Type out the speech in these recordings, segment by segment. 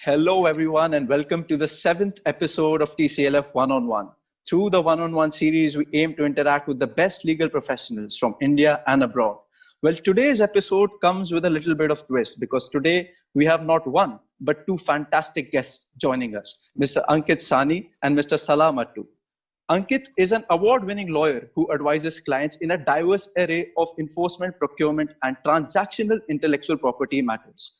Hello, everyone, and welcome to the 7th episode of TCLF One-On-One. Through the One-on-One series, we aim to interact with the best legal professionals from India and abroad. Well, today's episode comes with a little bit of twist because today we have not one, but two fantastic guests joining us, Mr. Ankit Sahni and Mr. Salah Mattoo. Ankit is an award-winning lawyer who advises clients in a diverse array of enforcement, procurement, and transactional intellectual property matters.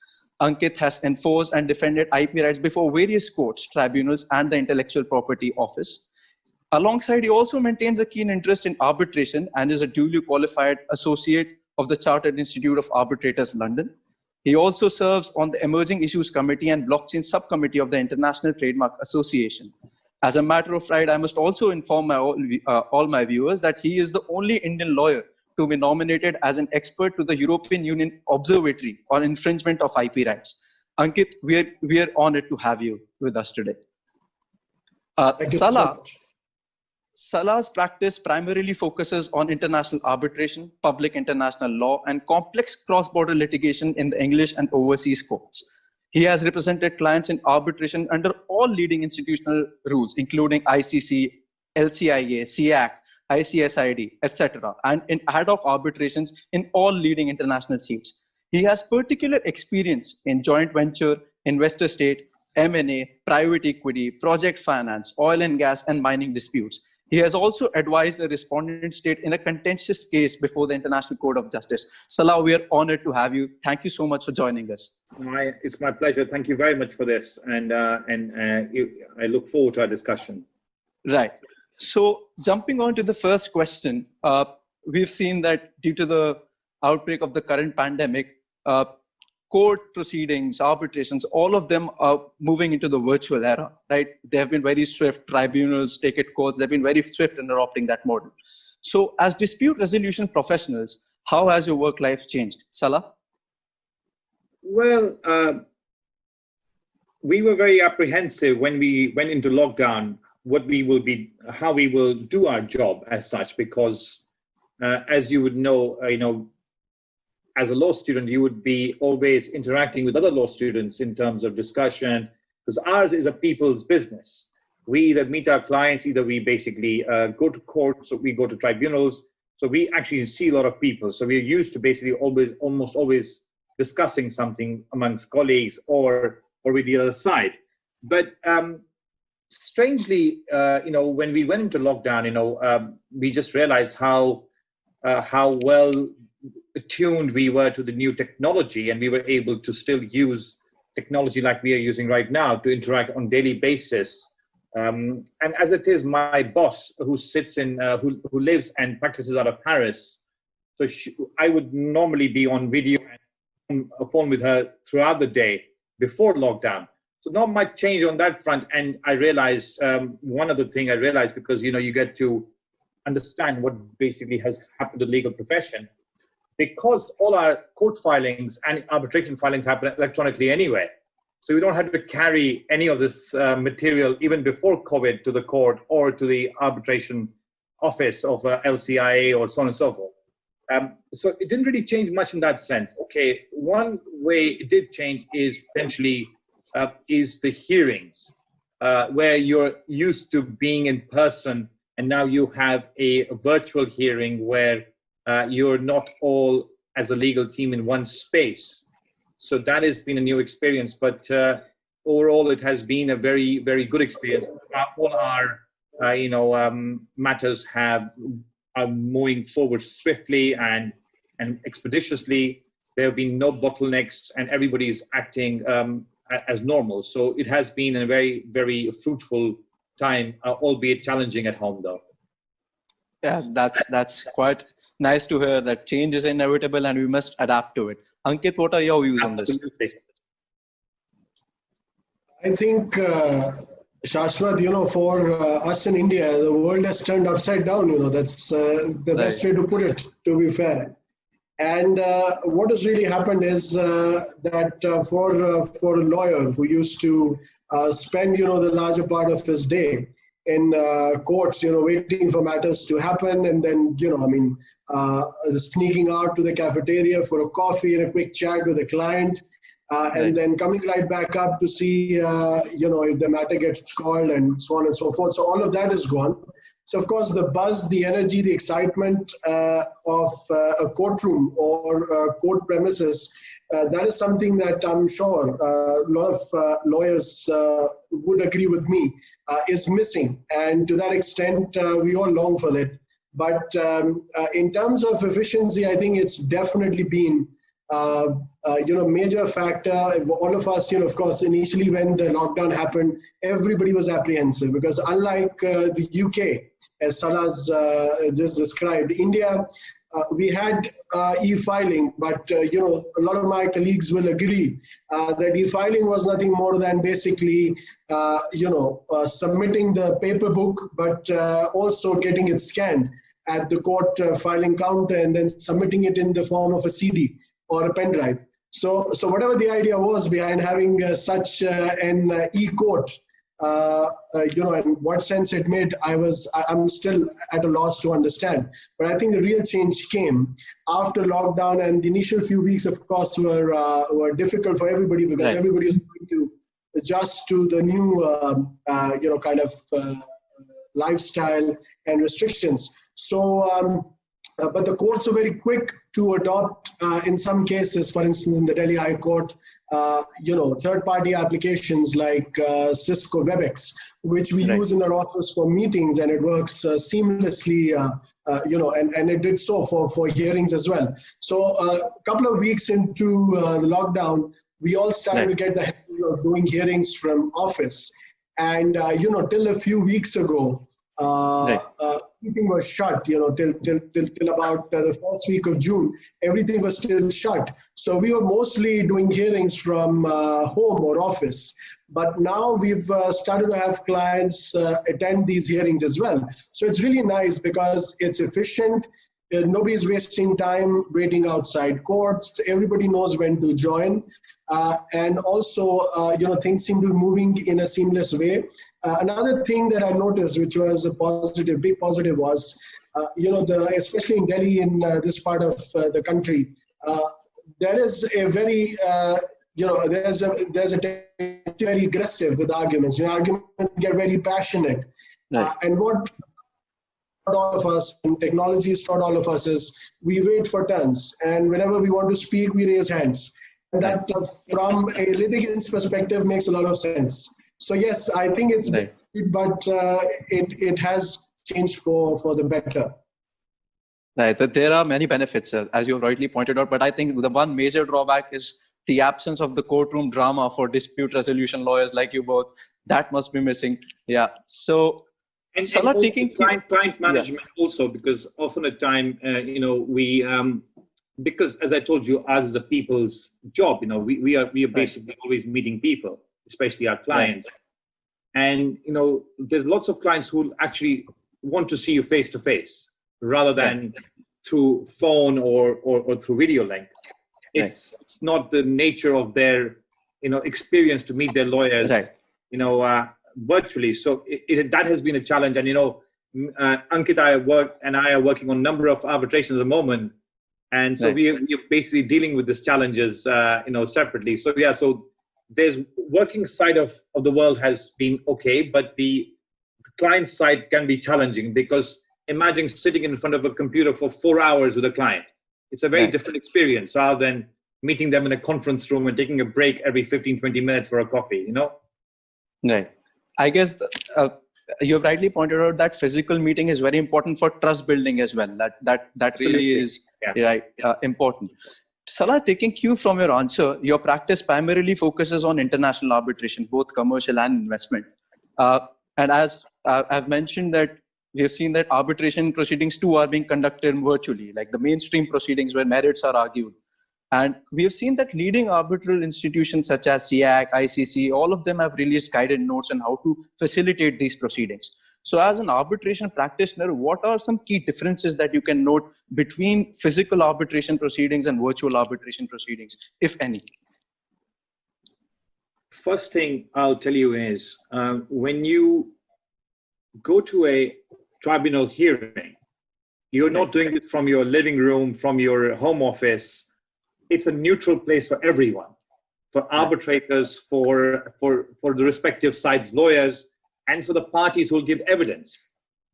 Ankit has enforced and defended IP rights before various courts, tribunals, and the Intellectual Property Office. Alongside, he also maintains a keen interest in arbitration and is a duly qualified associate of the Chartered Institute of Arbitrators, London. He also serves on the Emerging Issues Committee and Blockchain Subcommittee of the International Trademark Association. As a matter of pride, I must also inform all my viewers that he is the only Indian lawyer to be nominated as an expert to the European Union Observatory on infringement of IP rights. Ankit, we are honored to have you with us today. Salah's practice primarily focuses on international arbitration, public international law, and complex cross-border litigation in the English and overseas courts. He has represented clients in arbitration under all leading institutional rules, including ICC, LCIA, SIAC, ICSID, etc., and in ad hoc arbitrations in all leading international seats. He has particular experience in joint venture, investor state, M&A, private equity, project finance, oil and gas, and mining disputes. He has also advised a respondent state in a contentious case before the International Court of Justice. Salah, we are honored to have you. Thank you so much for joining us. It's my pleasure. Thank you very much for this, and I look forward to our discussion. Right. So jumping on to the first question, we've seen that due to the outbreak of the current pandemic, court proceedings, arbitrations, all of them are moving into the virtual era, right? They have been very swift. Tribunals, take it courts, they've been very swift in adopting that model. So as dispute resolution professionals, how has your work life changed? Salah? Well, we were very apprehensive when we went into lockdown, how we will do our job as such, because as you would know, as a law student, you would be always interacting with other law students in terms of discussion, because ours is a people's business. We either meet our clients, either we basically go to courts, or we go to tribunals. So we actually see a lot of people. So we're used to basically almost always discussing something amongst colleagues or with the other side. But strangely, when we went into lockdown, we just realized how well attuned we were to the new technology, and we were able to still use technology like we are using right now to interact on a daily basis. And as it is, my boss, who sits in, who lives and practices out of Paris, so I would normally be on video and on a phone with her throughout the day before lockdown. So not much change on that front. And I realized one other thing I realized, because you get to understand what basically has happened to the legal profession, because all our court filings and arbitration filings happen electronically anyway. So we don't have to carry any of this material even before COVID to the court or to the arbitration office of LCIA or so on and so forth. So it didn't really change much in that sense. Okay, one way it did change is potentially is the hearings, where you're used to being in person, and now you have a virtual hearing where you're not all as a legal team in one space. So that has been a new experience, but overall it has been a very, very good experience. All our matters are moving forward swiftly and expeditiously. There have been no bottlenecks, and everybody is acting as normal. So it has been a very, very fruitful time, albeit challenging at home, though. Yeah, that's quite nice to hear that change is inevitable and we must adapt to it. Ankit, what are your views on this? Absolutely. I think, Shashwat, for us in India, the world has turned upside down. That's the best way to put it, to be fair. And what has really happened is that for a lawyer who used to spend, the larger part of his day in courts, waiting for matters to happen, and then, sneaking out to the cafeteria for a coffee and a quick chat with a client, and then coming right back up to see, if the matter gets called and so on and so forth. So all of that is gone. So of course, the buzz, the energy, the excitement of a courtroom or court premises, that is something that I'm sure a lot of lawyers would agree with me is missing. And to that extent, we all long for that. But in terms of efficiency, I think it's definitely been major factor. All of us, of course, initially when the lockdown happened, everybody was apprehensive because unlike the UK, as Salah's just described, India, we had e-filing, but a lot of my colleagues will agree that e-filing was nothing more than basically, submitting the paper book, but also getting it scanned at the court filing counter and then submitting it in the form of a CD or a pen drive. So whatever the idea was behind having such an e-court, and what sense it made, I'm still at a loss to understand. But I think the real change came after lockdown, and the initial few weeks, of course, were difficult for everybody because everybody was going to adjust to the new, lifestyle and restrictions. So, but the courts are very quick to adopt, in some cases, for instance, in the Delhi High Court, third-party applications like Cisco WebEx, which we use in our office for meetings, and it works seamlessly, and it did so for hearings as well. So a couple of weeks into the lockdown, we all started to get the habit of doing hearings from office. And, till a few weeks ago, everything was shut, till about the first week of June, everything was still shut. So we were mostly doing hearings from home or office. But now we've started to have clients attend these hearings as well. So it's really nice because it's efficient. Nobody's wasting time waiting outside courts. Everybody knows when to join. And also, things seem to be moving in a seamless way. Another thing that I noticed, which was a big positive, was, especially in Delhi, in this part of the country, there is a very, there's a very aggressive with arguments. Arguments get very passionate. And what all of us, and technology has taught all of us, is we wait for turns. And whenever we want to speak, we raise hands. And that, from a litigant's perspective, makes a lot of sense. So yes, I think it's but it has changed for the better. Right. There are many benefits, as you rightly pointed out, but I think the one major drawback is the absence of the courtroom drama for dispute resolution lawyers like you both. That must be missing. Yeah. So, and Salah, taking client management also, because often at time, we because as I told you, ours is a people's job. We are basically always meeting people, especially our clients. And there's lots of clients who actually want to see you face to face rather than through phone or through video link. It's not the nature of their experience to meet their lawyers virtually. So that has been a challenge. And Ankit and I are working on a number of arbitrations at the moment. And so we are basically dealing with these challenges, separately. So so there's working side of the world has been okay, but the client side can be challenging because imagine sitting in front of a computer for 4 hours with a client. It's a very different experience rather than meeting them in a conference room and taking a break every 15, 20 minutes for a coffee, Right. I guess you have rightly pointed out that physical meeting is very important for trust building as well. That really is important. Salah, taking cue from your answer, your practice primarily focuses on international arbitration, both commercial and investment. And as I've mentioned that we have seen that arbitration proceedings too are being conducted virtually, like the mainstream proceedings where merits are argued. And we have seen that leading arbitral institutions such as SIAC, ICC, all of them have released guided notes on how to facilitate these proceedings. So as an arbitration practitioner, what are some key differences that you can note between physical arbitration proceedings and virtual arbitration proceedings, if any? First thing I'll tell you is when you go to a tribunal hearing, you're not doing it from your living room, from your home office. It's a neutral place for everyone. for arbitrators, for the respective sides' lawyers, and for the parties who will give evidence.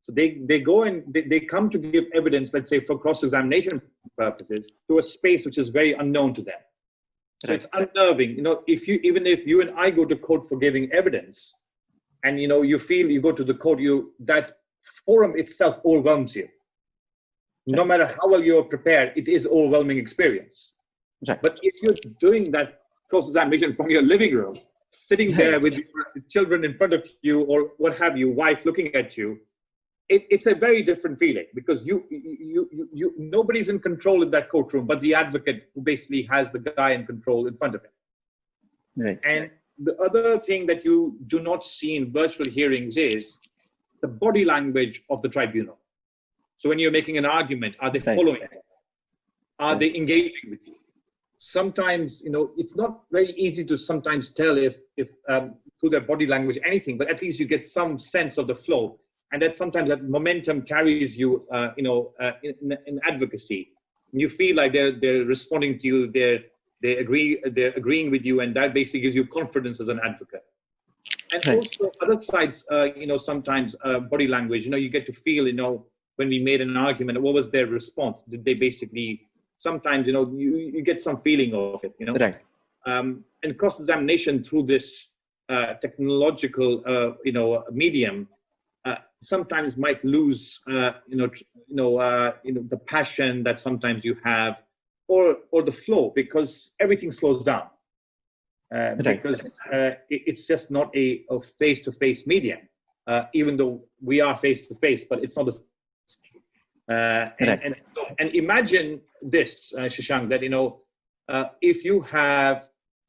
So they go and they come to give evidence, let's say for cross-examination purposes, to a space which is very unknown to them. So it's unnerving. Even if you and I go to court for giving evidence, and you feel you go to the court, that forum itself overwhelms you. No matter how well you're prepared, it is overwhelming experience. Right. But if you're doing that cross-examination from your living room, sitting there with your children in front of you, or what have you, wife looking at you, it's a very different feeling, because nobody's in control in that courtroom but the advocate, who basically has the guy in control in front of him. Right. And the other thing that you do not see in virtual hearings is the body language of the tribunal. So when you're making an argument, are they following it? Are they engaging with you? Sometimes, it's not very easy to sometimes tell if through their body language anything, but at least you get some sense of the flow. And that sometimes that momentum carries you, in advocacy. You feel like they're responding to you, they're agreeing with you, and that basically gives you confidence as an advocate. And also other sides, sometimes body language. You get to feel, when we made an argument, what was their response? Did they basically? Sometimes, you get some feeling of it. Right. And cross-examination through this technological, medium. Sometimes might lose, the passion that sometimes you have, or the flow, because everything slows down. Because it's just not a face-to-face medium, even though we are face-to-face, but it's not the same. And imagine this, Shashank, that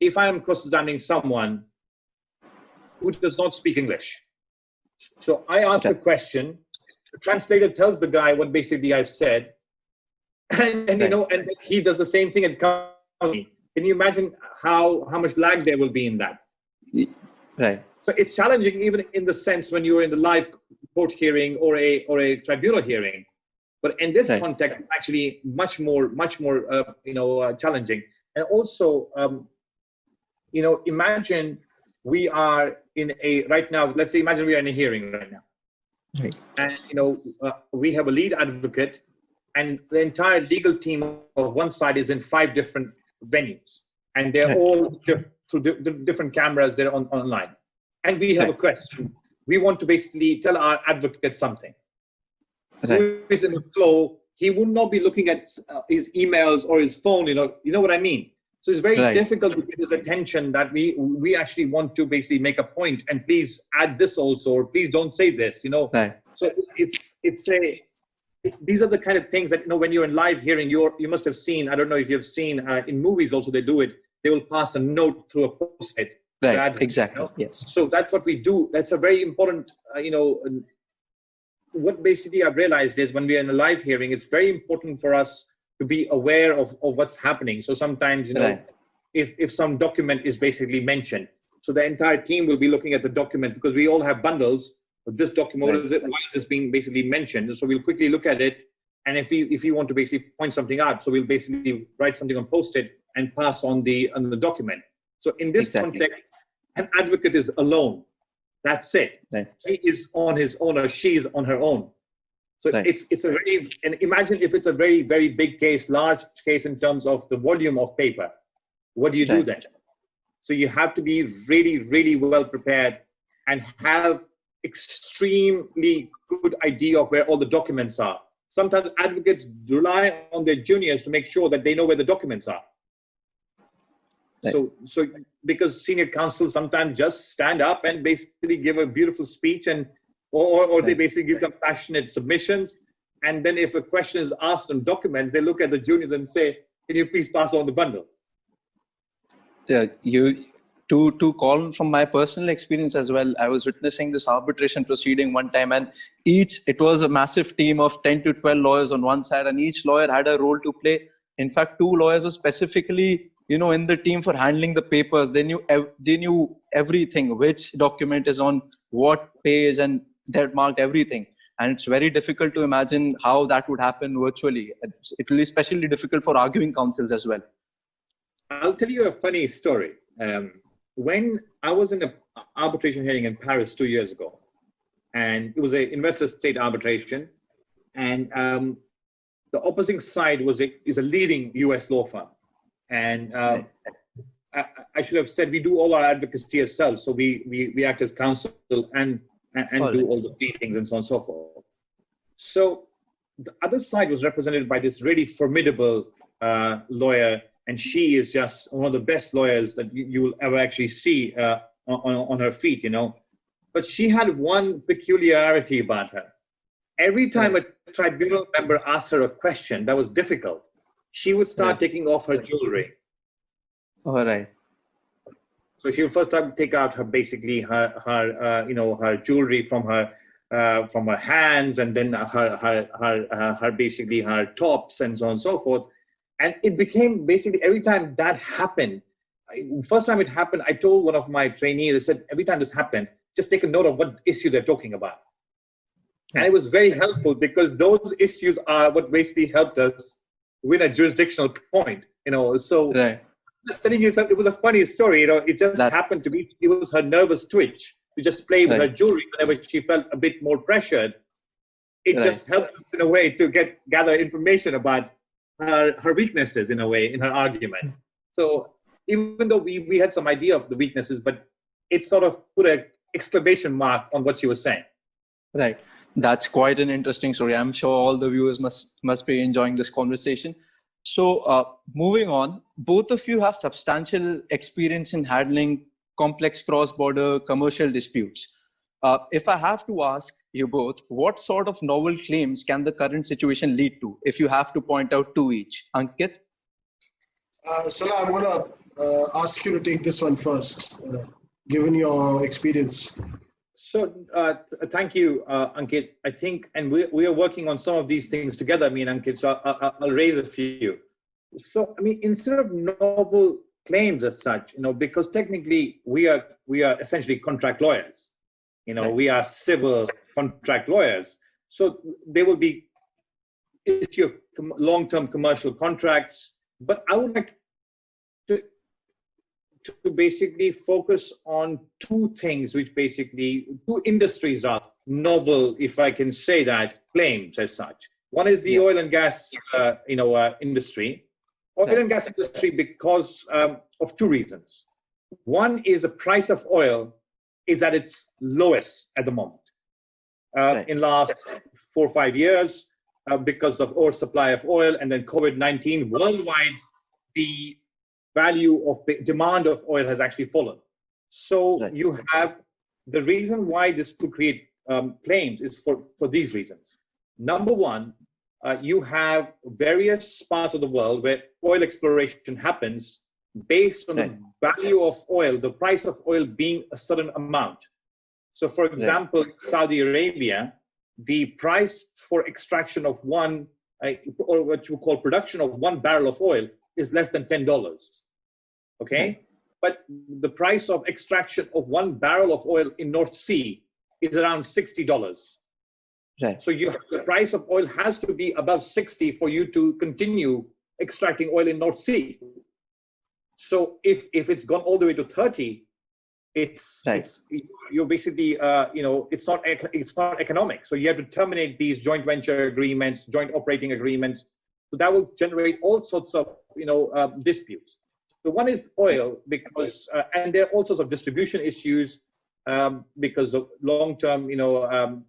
if I am cross-examining someone who does not speak English. So I ask a question, the translator tells the guy what basically I've said, and and he does the same thing and comes to me. Can you imagine how much lag there will be in that? Right. So it's challenging even in the sense when you're in the live court hearing or a tribunal hearing, but in this context, actually much more challenging. And also, imagine we are right now, let's say, imagine we are in a hearing right now. Right. And, we have a lead advocate, and the entire legal team of one side is in 5 different venues. And they're all through different cameras, they're online. And we have a question. We want to basically tell our advocate something. Who is in the flow, he would not be looking at his emails or his phone, you know what I mean? So it's very difficult to get his attention that we actually want to basically make a point, and please add this also, or please don't say this, So these are the kind of things that, when you're in live hearing, you must have seen, I don't know if you've seen in movies also, they do it. They will pass a note through a post-it. Right, exactly, yes. So that's what we do. That's a very important, what basically I've realized is when we're in a live hearing, it's very important for us to be aware of what's happening. So sometimes, if some document is basically mentioned, so the entire team will be looking at the document, because we all have bundles. But this document, what is it? Why is this being basically mentioned? So we'll quickly look at it. And if you want to basically point something out, so we'll basically write something on Post-it and pass on the document. So in this context, an advocate is alone. That's it. Right. He is on his own, or she is on her own. So it's a very, and imagine if it's a very, very big case, large case in terms of the volume of paper. What do you do then? So you have to be really, really well prepared and have extremely good idea of where all the documents are. Sometimes advocates rely on their juniors to make sure that they know where the documents are. So because senior counsel sometimes just stand up and basically give a beautiful speech, and or they basically give some passionate submissions, and then if a question is asked on documents, they look at the juniors and say, "Can you please pass on the bundle?" To call from my personal experience as well, I was witnessing this arbitration proceeding one time, and it was a massive team of 10 to 12 lawyers on one side, and each lawyer had a role to play. In fact, 2 lawyers were specifically, in the team for handling the papers. They knew everything, which document is on what page, and they had marked everything. And it's very difficult to imagine how that would happen virtually. It will be especially difficult for arguing counsels as well. I'll tell you a funny story. When I was in an arbitration hearing in Paris 2 years ago, and it was an investor state arbitration, and the opposing side is a leading US law firm. And I should have said we do all our advocacy ourselves. So we act as counsel and do all the pleadings and so on and so forth. So the other side was represented by this really formidable lawyer, and she is just one of the best lawyers that you will ever actually see on her feet, you know. But she had one peculiarity about her. Every time a tribunal member asked her a question that was difficult, she would start taking off her jewelry. All right. So she would first take out her her jewelry from her hands, and then her basically her tops and so on and so forth. And it became basically every time that happened. First time it happened, I told one of my trainees, I said, every time this happens, just take a note of what issue they're talking about. And it was very helpful because those issues are what basically helped us win a jurisdictional point, you know. So just telling you, it was a funny story, you know. It just happened to be, it was her nervous twitch to just play with her jewelry whenever she felt a bit more pressured. It just helped us in a way to gather information about her weaknesses in a way in her argument. So even though we had some idea of the weaknesses, but it sort of put an exclamation mark on what she was saying. Right. That's quite an interesting story. I'm sure all the viewers must be enjoying this conversation. So moving on, both of you have substantial experience in handling complex cross-border commercial disputes. If I have to ask you both, what sort of novel claims can the current situation lead to, if you have to point out two each? Ankit? Salah, I'm going to ask you to take this one first, given your experience. So thank you, Ankit. I think, and we are working on some of these things together, me and Ankit, so I'll raise a few. So, I mean, instead of novel claims as such, you know, because technically we are essentially contract lawyers. You know, we are civil contract lawyers. So they will be issue long-term commercial contracts. But I would like to basically focus on two things, which basically, two industries are novel, if I can say that, claims as such. One is the oil and gas, industry. Oil and gas industry because of two reasons. One is the price of oil is at its lowest at the moment. In last 4 or 5 years, because of oversupply of oil and then COVID-19 worldwide, the value of the demand of oil has actually fallen. So you have the reason why this could create claims is for these reasons. Number one, you have various parts of the world where oil exploration happens based on the value of oil, the price of oil being a certain amount. So for example, Saudi Arabia, the price for extraction of one, or what you call production of 1 barrel of oil is less than $10. Okay? But the price of extraction of 1 barrel of oil in North Sea is around $60. So the price of oil has to be above 60 for you to continue extracting oil in North Sea. So if it's gone all the way to 30, you're basically it's not economic. So you have to terminate these joint venture agreements, joint operating agreements. So that will generate all sorts of disputes. So one is oil because and there are all sorts of distribution issues because of long-term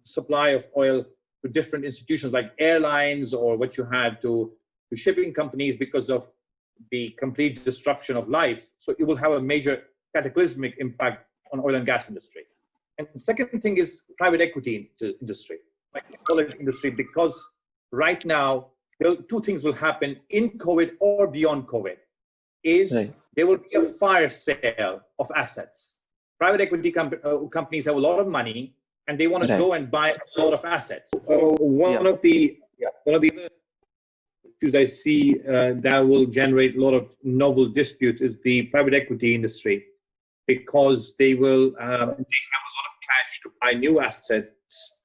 supply of oil to different institutions like airlines, or what you had to shipping companies because of the complete disruption of life. So it will have a major cataclysmic impact on oil and gas industry. And the second thing is private equity industry, like oil industry, because right now two things will happen in COVID or beyond COVID. There will be a fire sale of assets. Private equity companies have a lot of money and they want to go and buy a lot of assets. One of the other issues I see that will generate a lot of novel disputes is the private equity industry, because they will they have a lot of cash to buy new assets,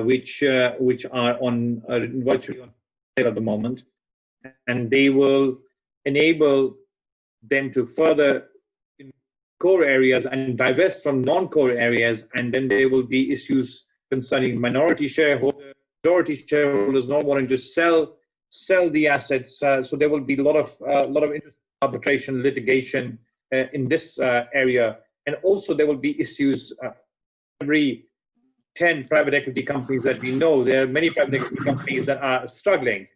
which are on virtually on sale at the moment, and they will enable them to further core areas and divest from non-core areas, and then there will be issues concerning minority shareholders, majority shareholders not wanting to sell the assets. So there will be a lot of interest in arbitration litigation in this area, and also there will be issues. Every 10 private equity companies that we know, there are many private equity companies that are struggling.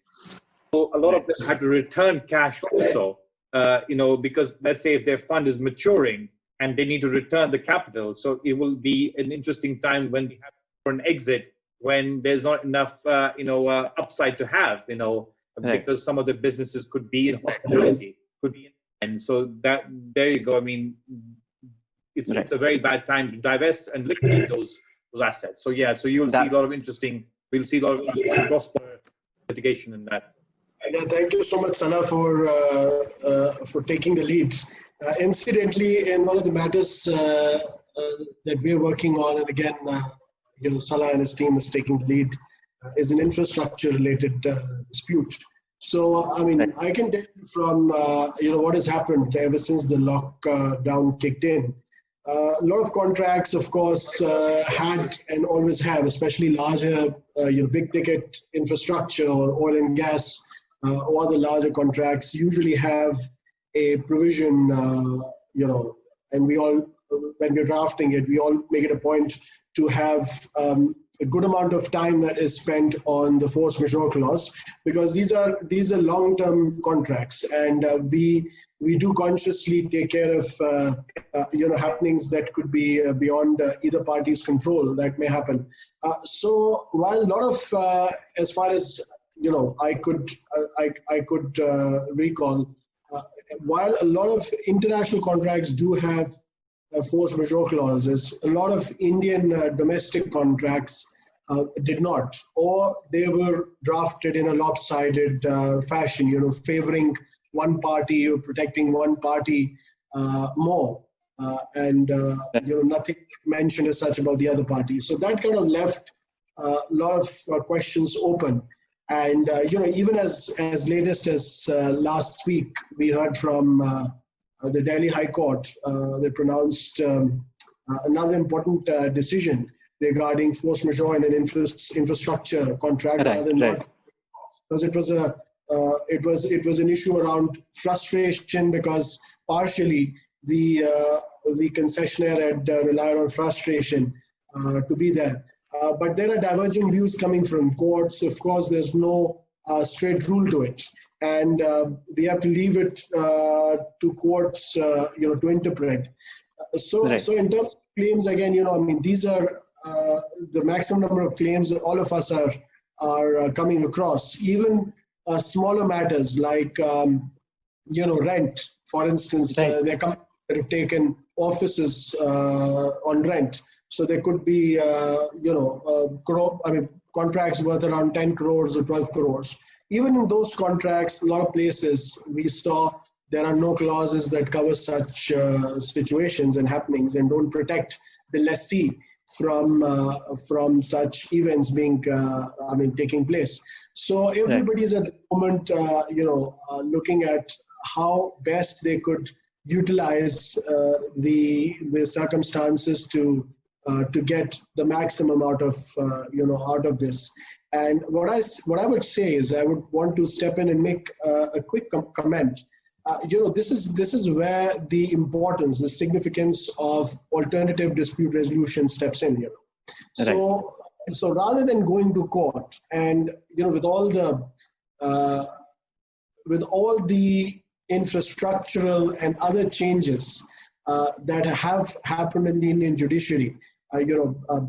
So a lot of them have to return cash also, because let's say if their fund is maturing and they need to return the capital. So it will be an interesting time when we have for an exit, when there's not enough, upside to have, because some of the businesses could be in hospitality, and so that there you go. I mean, it's a very bad time to divest and liquidate those assets. So yeah, so you'll see a lot of interesting. We'll see a lot of cross-border litigation in that. Yeah, thank you so much, Salah, for taking the lead. Incidentally, in one of the matters that we're working on, and again, Salah and his team is taking the lead, is an infrastructure-related dispute. So, I mean, I can tell you from what has happened ever since the lockdown kicked in. A lot of contracts, of course, had and always have, especially larger, big-ticket infrastructure or oil and gas. Or the larger contracts usually have a provision, and we all, when we're drafting it, we all make it a point to have a good amount of time that is spent on the force majeure clause, because these are long-term contracts, and we do consciously take care of happenings that could be beyond either party's control that may happen. So while a lot of, as far as I could recall, while a lot of international contracts do have force majeure clauses, a lot of Indian domestic contracts did not, or they were drafted in a lopsided fashion, favoring one party or protecting one party more, and nothing mentioned as such about the other party. So that kind of left a lot of questions open. And even as latest as last week, we heard from the Delhi High Court. They pronounced another important decision regarding force majeure in an infrastructure contract, rather than not, because it was an issue around frustration, because partially the concessionaire had relied on frustration to be there. But there are diverging views coming from courts. Of course, there's no straight rule to it, and we have to leave it to courts, to interpret. So in terms of claims, again, these are the maximum number of claims that all of us are coming across. Even smaller matters like rent, for instance. There are companies that have taken offices on rent. So there could be, contracts worth around 10 crores or 12 crores. Even in those contracts, a lot of places we saw there are no clauses that cover such situations and happenings and don't protect the lessee from such events being, taking place. So everybody is at the moment, looking at how best they could utilize the circumstances to get the maximum out of this. And what I would say is, I would want to step in and make a quick comment. This is where the importance, the significance of alternative dispute resolution steps in. So rather than going to court and with all the infrastructural and other changes that have happened in the Indian judiciary,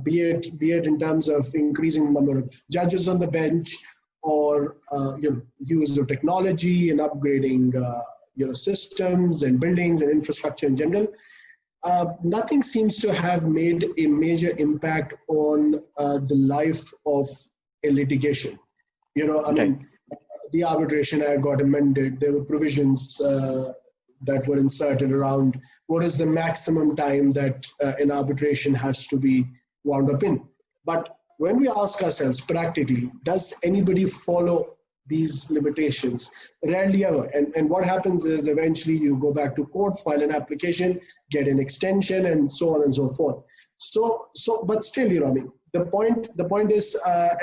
be it in terms of increasing the number of judges on the bench, or use of technology and upgrading systems and buildings and infrastructure in general, nothing seems to have made a major impact on the life of a litigation. The Arbitration Act got amended. There were provisions that were inserted around what is the maximum time that an arbitration has to be wound up in. But when we ask ourselves practically, does anybody follow these limitations. Rarely ever. And what happens is eventually you go back to court, file an application, get an extension, and so on and so forth. But still, I mean, the point is,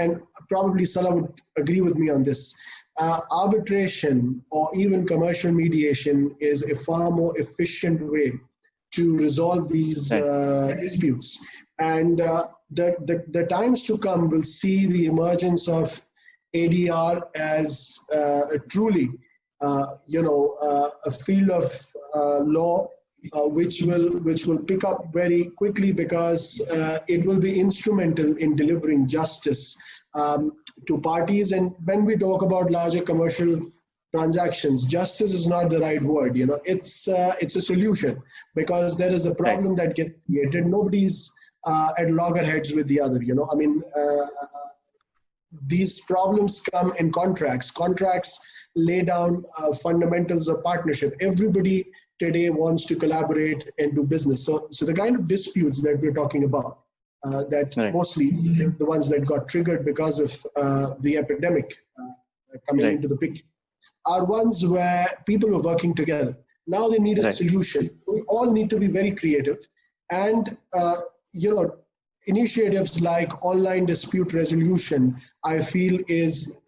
and probably Salah would agree with me on this, arbitration or even commercial mediation is a far more efficient way to resolve these disputes. And the times to come will see the emergence of ADR as truly, a field of law which will pick up very quickly, because it will be instrumental in delivering justice to parties. And when we talk about larger commercial transactions, justice is not the right word. It's a solution, because there is a problem that gets created. Nobody's at loggerheads with the other. I mean, these problems come in contracts. Contracts lay down fundamentals of partnership. Everybody today wants to collaborate and do business. So the kind of disputes that we're talking about, mostly the ones that got triggered because of the epidemic coming into the picture, are ones where people are working together. Now they need a solution. We all need to be very creative, and initiatives like online dispute resolution, I feel, is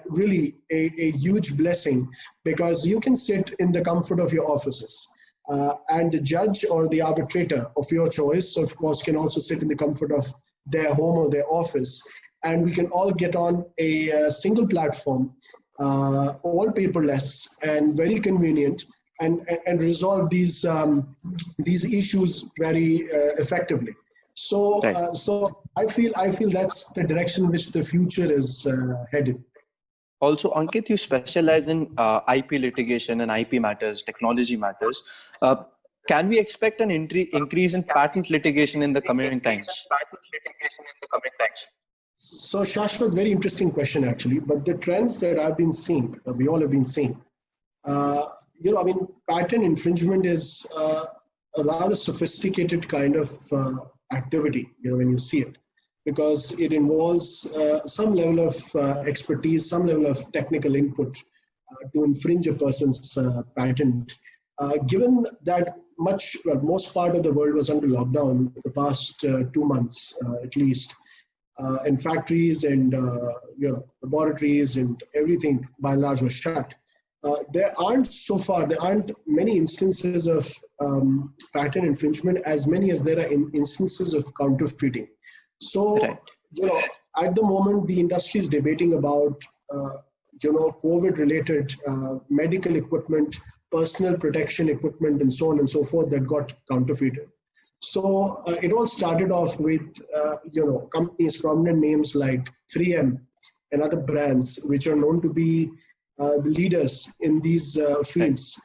really a huge blessing, because you can sit in the comfort of your offices, and the judge or the arbitrator of your choice, of course, can also sit in the comfort of their home or their office, and we can all get on a single platform, all paperless and very convenient, and resolve these issues very effectively. So I feel that's the direction in which the future is headed. Also, Ankit, you specialize in IP litigation and IP matters, technology matters. Can we expect an increase in patent litigation in the coming times? So, Shashwat, very interesting question, actually. But the trends that I've been seeing, we all have been seeing, patent infringement is a rather sophisticated kind of activity, when you see it, because it involves some level of expertise, some level of technical input to infringe a person's patent. Given that most part of the world was under lockdown the past 2 months at least, and factories and laboratories and everything by and large was shut, there aren't many instances of patent infringement as many as there are instances of counterfeiting. So, at the moment, the industry is debating about, COVID-related medical equipment, personal protection equipment, and so on and so forth that got counterfeited. So it all started off with, companies, prominent names like 3M and other brands, which are known to be the leaders in these fields.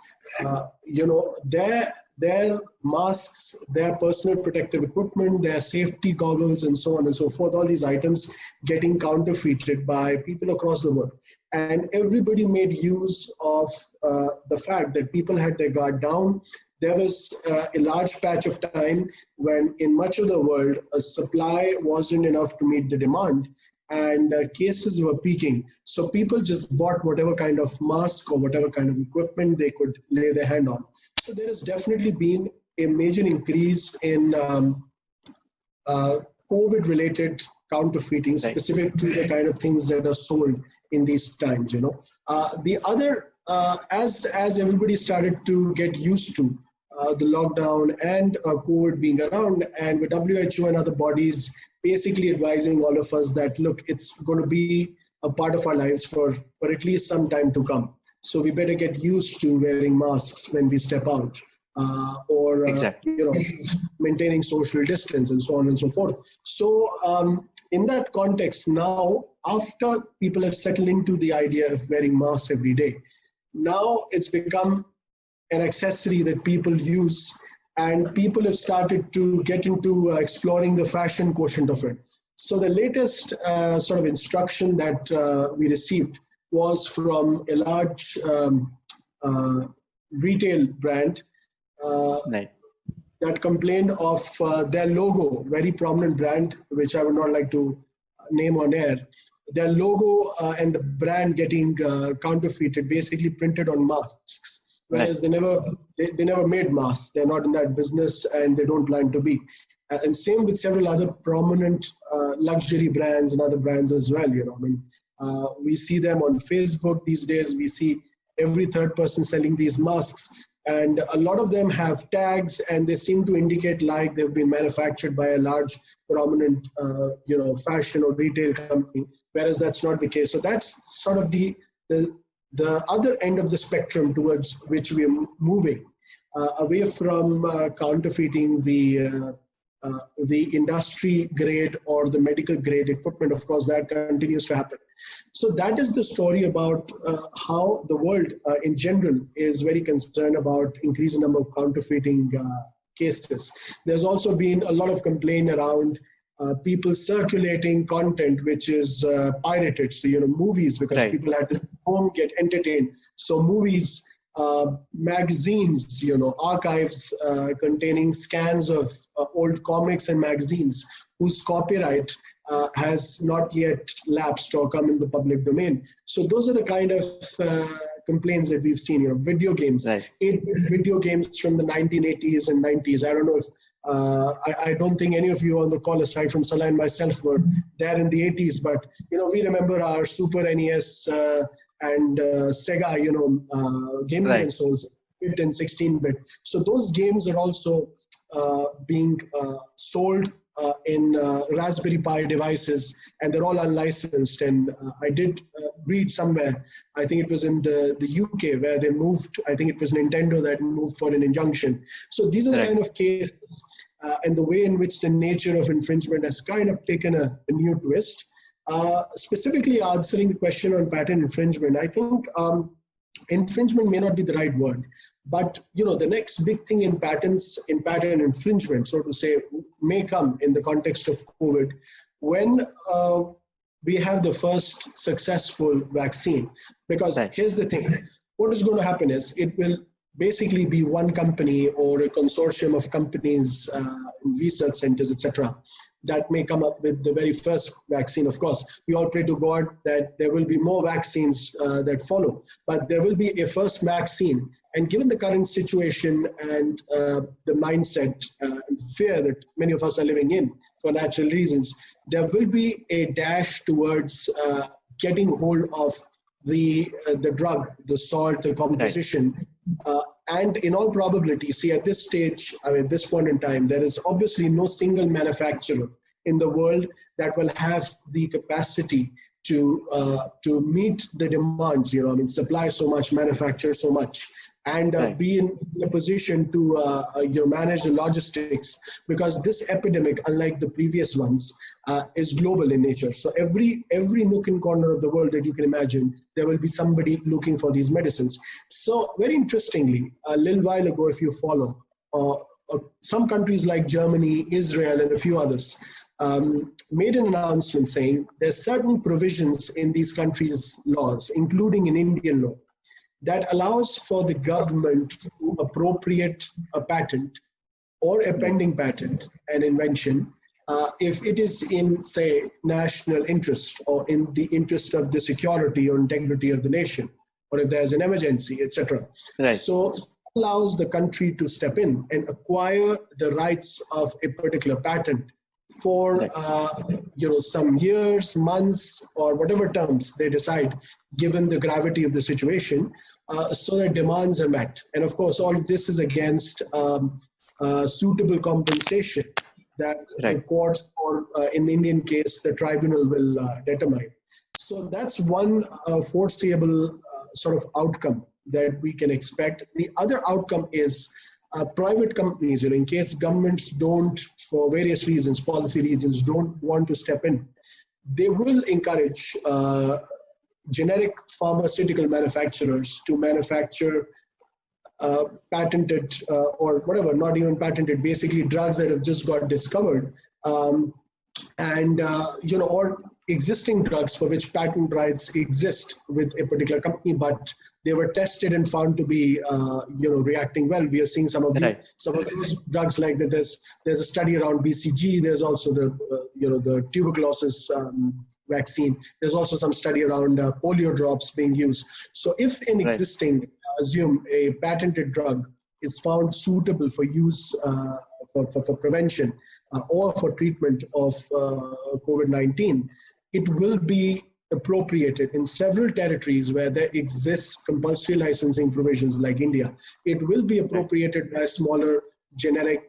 Their masks, their personal protective equipment, their safety goggles, and so on and so forth, all these items getting counterfeited by people across the world. And everybody made use of the fact that people had their guard down. There was a large patch of time when in much of the world, a supply wasn't enough to meet the demand, and cases were peaking. So people just bought whatever kind of mask or whatever kind of equipment they could lay their hand on. So there has definitely been a major increase in COVID-related counterfeiting, specific to the kind of things that are sold in these times. The other, as everybody started to get used to the lockdown and COVID being around, and with WHO and other bodies basically advising all of us that, look, it's going to be a part of our lives for at least some time to come. So we better get used to wearing masks when we step out, or maintaining social distance, and so on and so forth. So in that context, now after people have settled into the idea of wearing masks every day, now it's become an accessory that people use, and people have started to get into exploring the fashion quotient of it. So the latest sort of instruction that we received was from a large retail brand that complained of their logo, very prominent brand, which I would not like to name on air, their logo and the brand getting counterfeited, basically printed on masks. Whereas they never made masks. They're not in that business, and they don't plan to be. And same with several other prominent luxury brands and other brands as well. We see them on Facebook these days. We see every third person selling these masks, and a lot of them have tags, and they seem to indicate like they've been manufactured by a large, prominent, fashion or retail company. Whereas that's not the case. So that's sort of the other end of the spectrum towards which we are moving, away from counterfeiting the industry grade or the medical grade equipment. Of course, that continues to happen. So that is the story about how the world in general is very concerned about increasing number of counterfeiting cases. There's also been a lot of complaint around people circulating content which is pirated. So, movies, because people had to home get entertained. So movies, magazines, archives containing scans of old comics and magazines whose copyright has not yet lapsed or come in the public domain. So those are the kind of complaints that we've seen. Video games, 8-bit video games from the 1980s and 90s. I don't know if I don't think any of you on the call, aside from Salah and myself, were there in the 80s, but we remember our Super NES and Sega, gaming consoles, 8 and 16-bit. So those games are also being sold in Raspberry Pi devices, and they're all unlicensed. And I did read somewhere, I think it was in the UK, where they moved, I think it was Nintendo that moved for an injunction. So these are the kind of cases and the way in which the nature of infringement has kind of taken a new twist. Specifically answering the question on patent infringement, I think infringement may not be the right word, but the next big thing in patent infringement, so to say, may come in the context of COVID, when we have the first successful vaccine. Because here's the thing, what is going to happen is it will basically be one company or a consortium of companies, research centers, etc., that may come up with the very first vaccine. Of course, we all pray to God that there will be more vaccines that follow, but there will be a first vaccine. And given the current situation and the mindset and fear that many of us are living in for natural reasons, there will be a dash towards getting hold of the drug, the salt, the composition. And in all probability, see, at this stage, at this point in time, there is obviously no single manufacturer in the world that will have the capacity to meet the demands, supply so much, manufacture so much, and be in a position to manage the logistics, because this epidemic, unlike the previous ones, is global in nature. So every nook and corner of the world that you can imagine, there will be somebody looking for these medicines. So very interestingly, a little while ago, if you follow, some countries like Germany, Israel, and a few others made an announcement saying there's certain provisions in these countries' laws, including in Indian law, that allows for the government to appropriate a patent or a pending patent, an invention, if it is in, say, national interest or in the interest of the security or integrity of the nation, or if there's an emergency, etc. So it allows the country to step in and acquire the rights of a particular patent for some years, months, or whatever terms they decide, given the gravity of the situation, so that demands are met. And of course, all of this is against suitable compensation that the courts, or in the Indian case, the tribunal will determine. So that's one foreseeable sort of outcome that we can expect. The other outcome is private companies, in case governments don't, for various reasons, policy reasons, don't want to step in, they will encourage generic pharmaceutical manufacturers to manufacture patented or whatever, not even patented, basically drugs that have just got discovered, or existing drugs for which patent rights exist with a particular company, but they were tested and found to be, reacting well. We are seeing some of those drugs, like that. There's a study around BCG. There's also the tuberculosis vaccine. There's also some study around polio drops being used. So if an existing, assume a patented drug is found suitable for use for prevention or for treatment of COVID-19, it will be appropriated in several territories where there exists compulsory licensing provisions like India. It will be appropriated by smaller generic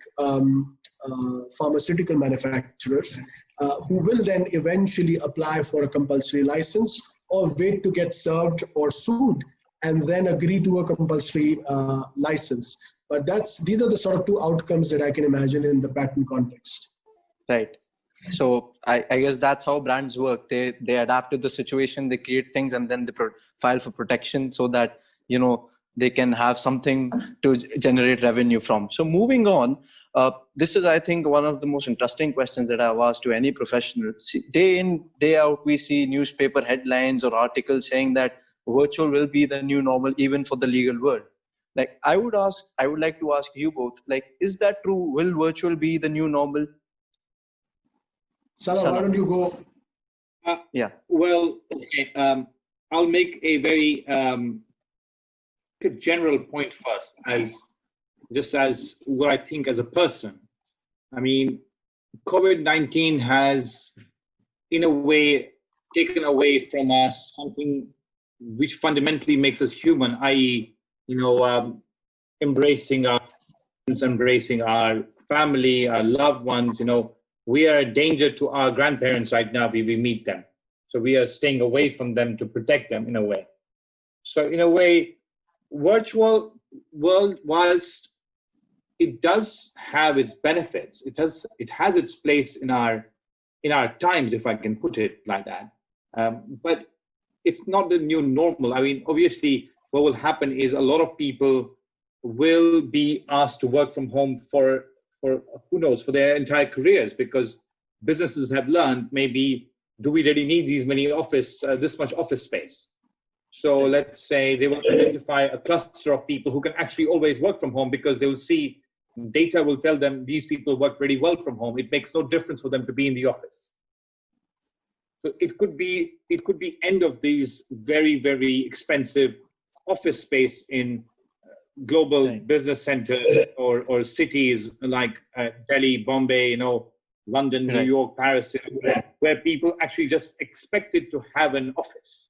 pharmaceutical manufacturers who will then eventually apply for a compulsory license or wait to get served or sued and then agree to a compulsory license. But these are the sort of two outcomes that I can imagine in the patent context. Right. So I guess that's how brands work. They adapt to the situation, they create things, and then they file for protection so that, you know, they can have something to generate revenue from. So moving on, this is, I think, one of the most interesting questions that I've asked to any professional. Day in, day out, we see newspaper headlines or articles saying that virtual will be the new normal, even for the legal world. Like, I would like to ask you both, like, is that true? Will virtual be the new normal? Salah, why don't you go? Yeah. Well, okay. I'll make a very general point first, as what I think as a person. I mean, COVID-19 has, in a way, taken away from us something which fundamentally makes us human, i.e., embracing our friends, embracing our family, our loved ones. We are a danger to our grandparents right now if we meet them. So we are staying away from them to protect them in a way. So in a way, virtual world, whilst it does have its benefits, it has its place in our times, if I can put it like that. But it's not the new normal. I mean, obviously, what will happen is a lot of people will be asked to work from home for who knows, for their entire careers, because businesses have learned, maybe, do we really need this much office space? So let's say they will identify a cluster of people who can actually always work from home, because they will see data will tell them these people work really well from home. It makes no difference for them to be in the office. So it could be end of these very, very expensive office space in global business centers or cities like Delhi, Bombay, London, New York, Paris, where people actually just expected to have an office.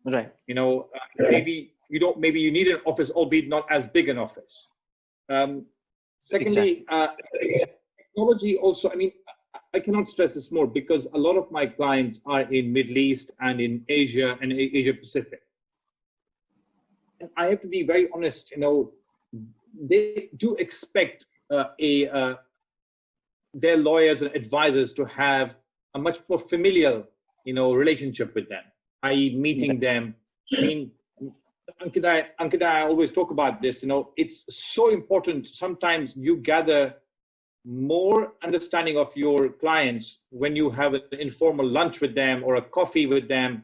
Right. Maybe you need an office, albeit not as big an office. Secondly, technology also, I mean, I cannot stress this more, because a lot of my clients are in Middle East and in Asia and Asia Pacific. And I have to be very honest, they do expect their lawyers and advisors to have a much more familial, relationship with them, i.e. meeting them. I mean, Ankit and I always talk about this, it's so important. Sometimes you gather more understanding of your clients when you have an informal lunch with them or a coffee with them,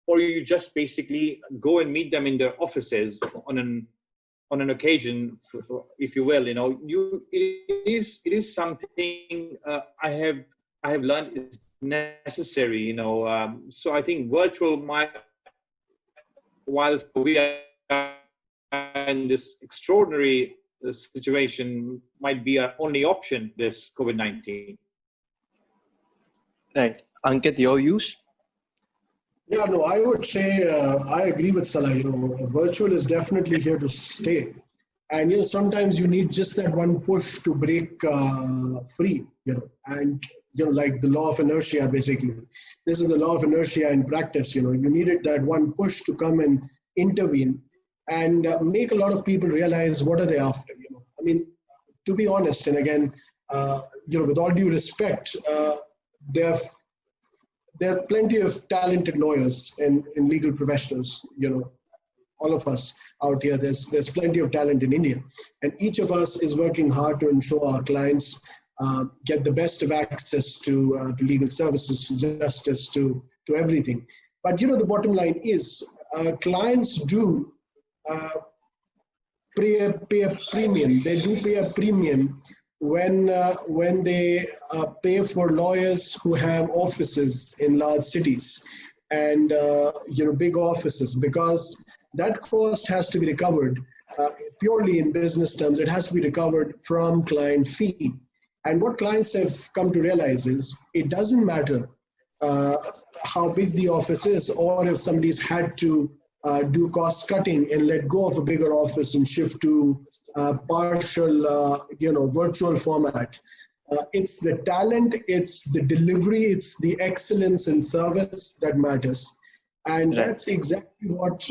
or you just basically go and meet them in their offices on an occasion, if you will. It is something I have learned is necessary. So I think virtual whilst we are in this extraordinary situation, might be our only option, this COVID-19. Right. Ankit, your views? Yeah, no, I would say I agree with Salah. Virtual is definitely here to stay. And, sometimes you need just that one push to break free, and, like the law of inertia, basically. This is the law of inertia in practice. You needed that one push to come and intervene and make a lot of people realize what are they after. I mean, to be honest, and again, with all due respect, there are plenty of talented lawyers and legal professionals. All of us out here, there's plenty of talent in India, and each of us is working hard to ensure our clients get the best of access to legal services, to justice, to everything. But the bottom line is, clients do pay a premium. They do pay a premium when they pay for lawyers who have offices in large cities and big offices, because that cost has to be recovered purely in business terms. It has to be recovered from client fee. And what clients have come to realize is it doesn't matter how big the office is, or if somebody's had to do cost cutting and let go of a bigger office and shift to partial, virtual format. It's the talent, it's the delivery, it's the excellence in service that matters. And that's exactly what,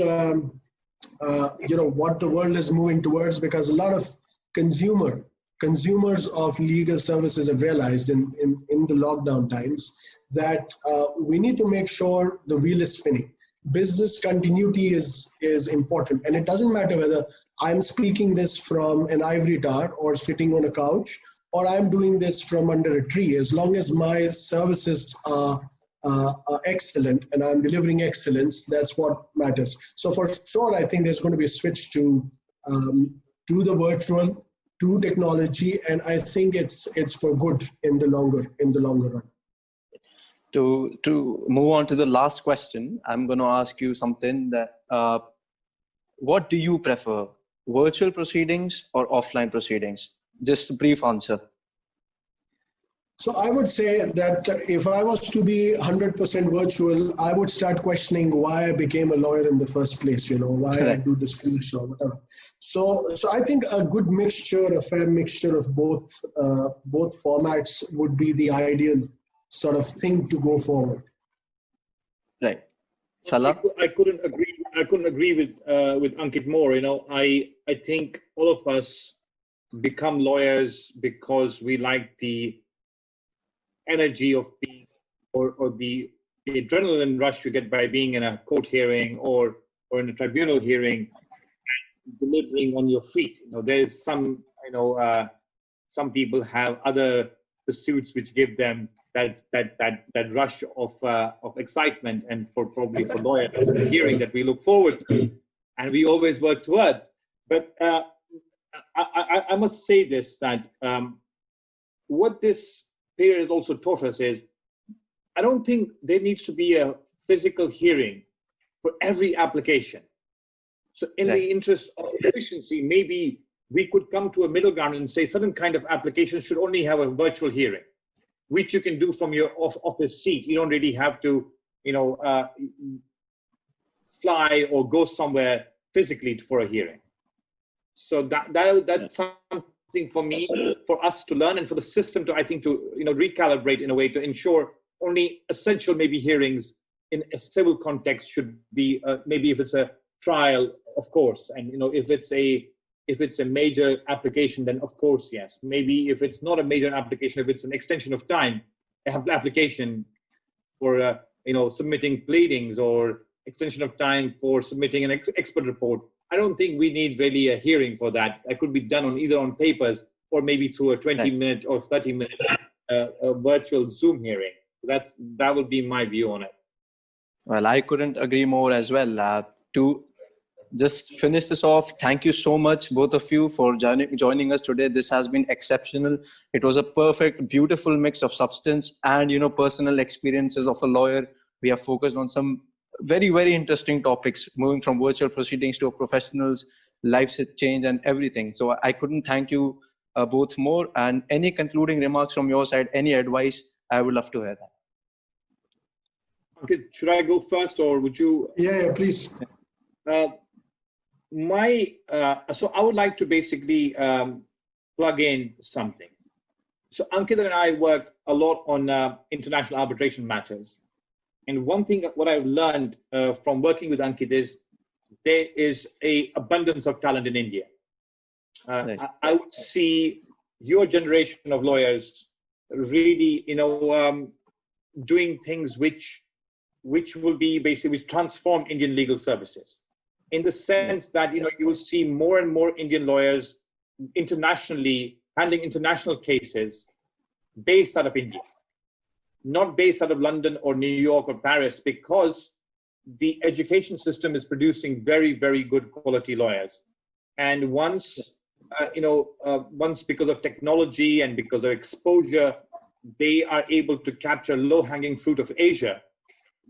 what the world is moving towards, because a lot of consumers of legal services have realized in the lockdown times that we need to make sure the wheel is spinning. Business continuity is important. And it doesn't matter whether I'm speaking this from an ivory tower or sitting on a couch, or I'm doing this from under a tree. As long as my services are excellent and I'm delivering excellence, that's what matters. So for sure, I think there's going to be a switch to the virtual, to technology, and I think it's for good in the longer run. To move on to the last question, I'm going to ask you something that what do you prefer, virtual proceedings or offline proceedings? Just a brief answer. So I would say that if I was to be 100% virtual, I would start questioning why I became a lawyer in the first place, why I do this course or whatever. So I think a good mixture, a fair mixture of both formats would be the ideal sort of thing to go forward. Right. Salah? I couldn't agree with Ankit more. I think all of us become lawyers because we like the energy of being, or the adrenaline rush you get by being in a court hearing or in a tribunal hearing, and delivering on your feet. There's some people have other pursuits which give them that rush of excitement, and probably for lawyers, it's a hearing that we look forward to and we always work towards. But I must say this, that what this period has also taught us is, I don't think there needs to be a physical hearing for every application. So in the interest of efficiency, maybe we could come to a middle ground and say certain kind of applications should only have a virtual hearing, which you can do from your office seat. You don't really have to, fly or go somewhere physically for a hearing. So that's something for me, for us to learn, and for the system to, I think, to recalibrate in a way to ensure only essential maybe hearings in a civil context should be maybe if it's a trial, of course, and if it's a major application, then of course, yes. Maybe if it's not a major application, if it's an extension of time application for submitting pleadings, or extension of time for submitting an expert report, I don't think we need really a hearing for that. That could be done either on papers or maybe through a 20-minute or 30-minute virtual Zoom hearing. That would be my view on it. Well, I couldn't agree more as well. To just finish this off, thank you so much, both of you, for joining us today. This has been exceptional. It was a perfect, beautiful mix of substance and personal experiences of a lawyer. We have focused on some very, very interesting topics, moving from virtual proceedings to a professional's life change and everything. So I couldn't thank you both more. And any concluding remarks from your side, any advice, I would love to hear that. Okay, should I go first, or would you? Yeah, please. So I would like to basically plug in something. So Ankit and I work a lot on international arbitration matters. And one thing, what I've learned from working with Ankit is there is an abundance of talent in India. Right. I would see your generation of lawyers really, doing things which will be basically transform Indian legal services, in the sense that you will see more and more Indian lawyers internationally handling international cases based out of India, not based out of London or New York or Paris, because the education system is producing very, very good quality lawyers. And once once because of technology and because of exposure, they are able to capture low-hanging fruit of Asia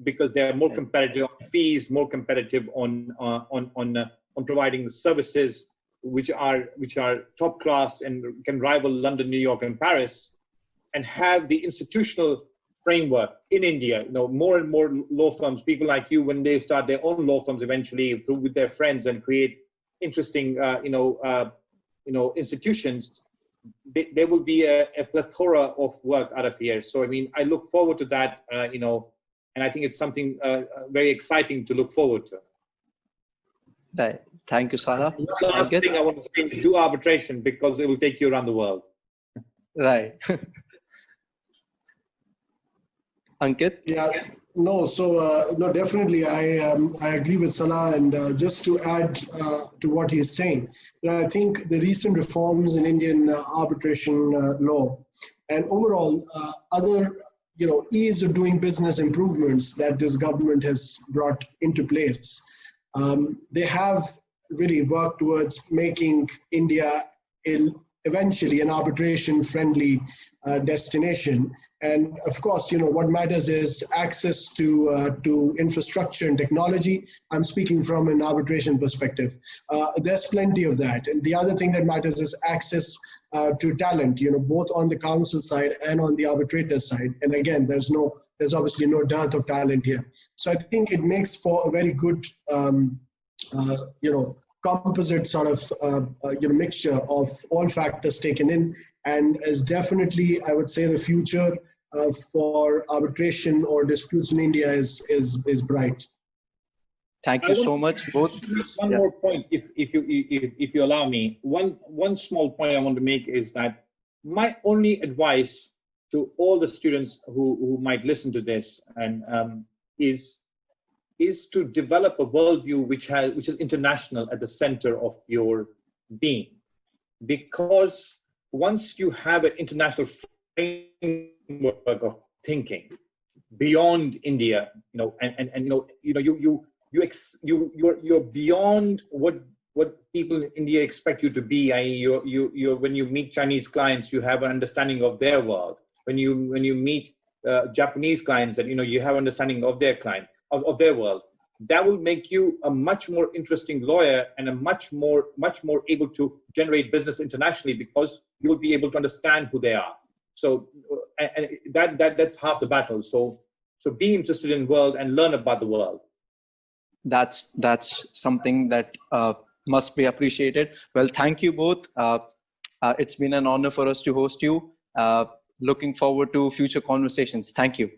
because they are more competitive on fees, more competitive on providing the services which are top class and can rival London, New York, and Paris, and have the institutional framework in India. More and more law firms, people like you, when they start their own law firms eventually with their friends and create interesting institutions, there will be a plethora of work out of here. So I look forward to that, and I think it's something very exciting to look forward to. Right. Thank you, Salah. The last thing I want to say is do arbitration, because it will take you around the world. Right. Ankit? Yeah, no, so no, definitely I agree with Salah, and just to add to what he's saying, I think the recent reforms in Indian arbitration law and overall other ease of doing business improvements that this government has brought into place, they have really worked towards making India eventually an arbitration-friendly destination. And of course, what matters is access to infrastructure and technology. I'm speaking from an arbitration perspective. There's plenty of that. And the other thing that matters is access to talent, both on the counsel side and on the arbitrator side. And again, there's obviously no dearth of talent here. So I think it makes for a very good, composite sort of, mixture of all factors taken in, and is definitely, I would say, the future for arbitration or disputes in India is bright. Thank you so much, both. One more point, if you allow me. One small point I want to make is that my only advice to all the students who might listen to this and is to develop a worldview which is international at the center of your being, because once you have an international framework of thinking beyond India, you're beyond what people in India expect you to be. When you meet Chinese clients, you have an understanding of their world. When you meet Japanese clients, that you have understanding of their client, of their world. That will make you a much more interesting lawyer and a much more able to generate business internationally, because you will be able to understand who they are. So and that's half the battle. So be interested in the world and learn about the world. That's something that must be appreciated. Well, thank you both. It's been an honor for us to host you. Looking forward to future conversations. Thank you.